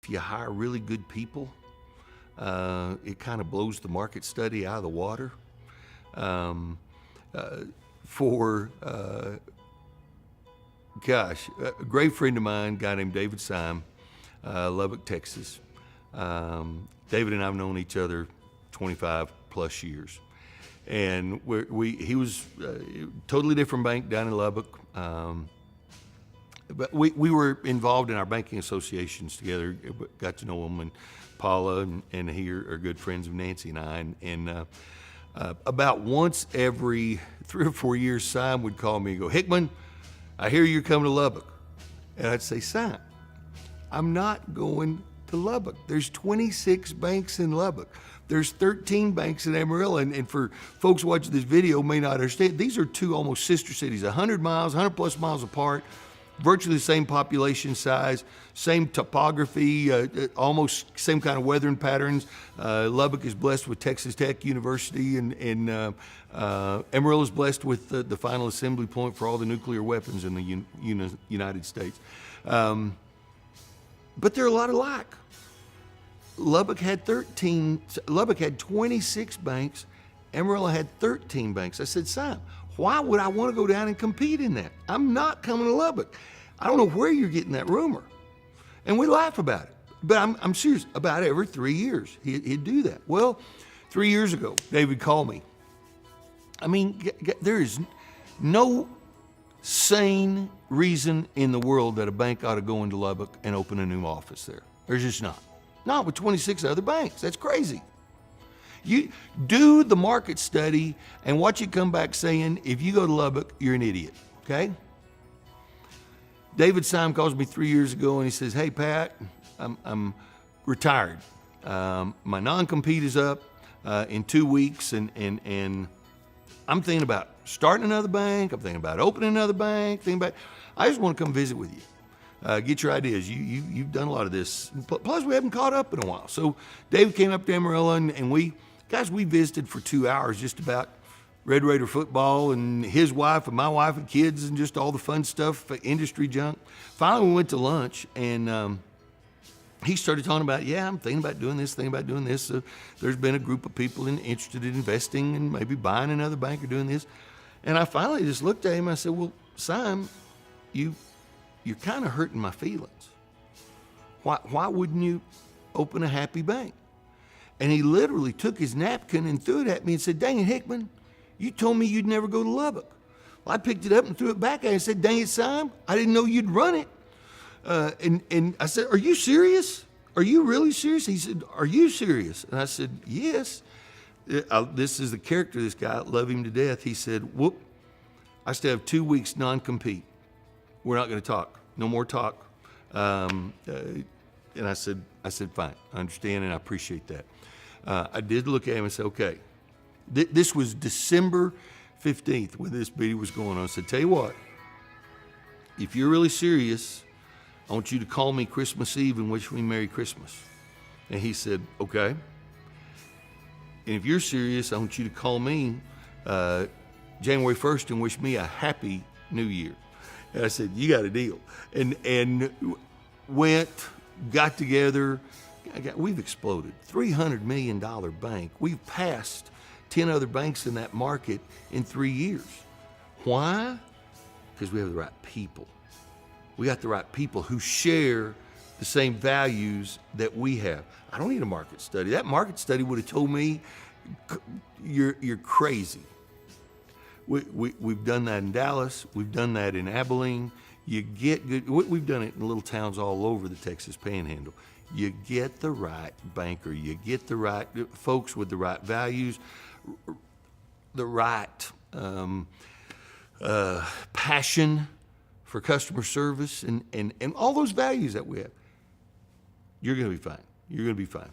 if you hire really good people, it kind of blows the market study out of the water. A great friend of mine, a guy named David Syme, Lubbock, Texas. David and I have known each other 25 plus years. And he was a totally different bank down in Lubbock. But we were involved in our banking associations together, got to know him, and Paula and he are good friends of Nancy and I. And about once every 3 or 4 years, Syme would call me and go, "Hickman, I hear you're coming to Lubbock." And I'd say, "Syme, I'm not going to Lubbock. There's 26 banks in Lubbock. There's 13 banks in Amarillo." And for folks watching this video may not understand, these are two almost sister cities, 100 miles, 100 plus miles apart, virtually the same population size, same topography, almost same kind of weathering patterns. Lubbock is blessed with Texas Tech University, and Amarillo is blessed with the final assembly point for all the nuclear weapons in the United States. But they're a lot alike. Lubbock had 26 banks. Amarillo had 13 banks. I said, "Syme, why would I want to go down and compete in that? I'm not coming to Lubbock. I don't know where you're getting that rumor." And we laugh about it. But I'm serious. About every 3 years, he'd do that. Well, 3 years ago, David called me. I mean, there is no sane reason in the world that a bank ought to go into Lubbock and open a new office there. There's just not. Not with 26 other banks. That's crazy. You do the market study and watch it come back saying, if you go to Lubbock, you're an idiot, okay? David Syme calls me 3 years ago and he says, "Hey, Pat, I'm retired. My non-compete is up in 2 weeks, and I'm thinking about starting another bank. I'm thinking about opening another bank. I just want to come visit with you. Get your ideas. You've done a lot of this. Plus, we haven't caught up in a while." So David came up to Amarillo, and we visited for 2 hours just about Red Raider football and his wife and my wife and kids and just all the fun stuff, industry junk. Finally, we went to lunch, and he started talking about, "I'm thinking about doing this, So there's been a group of people interested in investing and maybe buying another bank or doing this." And I finally just looked at him and I said, "Well, Syme, you're kind of hurting my feelings. Why wouldn't you open a happy bank?" And he literally took his napkin and threw it at me and said, "Dang it, Hickman, you told me you'd never go to Lubbock." Well, I picked it up and threw it back at him and said, "Dang it, Syme, I didn't know you'd run it." And I said, "Are you serious? Are you really serious?" He said, "Are you serious?" And I said, "Yes." This is the character of this guy. I love him to death. He said, "Whoop, I still have 2 weeks non-compete. We're not going to talk. No more talk." And I said, "Fine, I understand and I appreciate that." I did look at him and say, "Okay." This was December 15th when this meeting was going on. I said, "Tell you what, if you're really serious, I want you to call me Christmas Eve and wish me Merry Christmas." And he said, "Okay. And if you're serious, I want you to call me January 1st and wish me a Happy New Year." And I said, "You got a deal." And got together. We've exploded. $300 million bank. We've passed 10 other banks in that market in 3 years. Why? Because we have the right people. We got the right people who share the same values that we have. I don't need a market study. That market study would have told me, you're crazy. We've done that in Dallas. We've done that in Abilene. You get good. We've done it in little towns all over the Texas Panhandle. You get the right banker. You get the right folks with the right values, the right passion for customer service, and all those values that we have. You're going to be fine. You're going to be fine.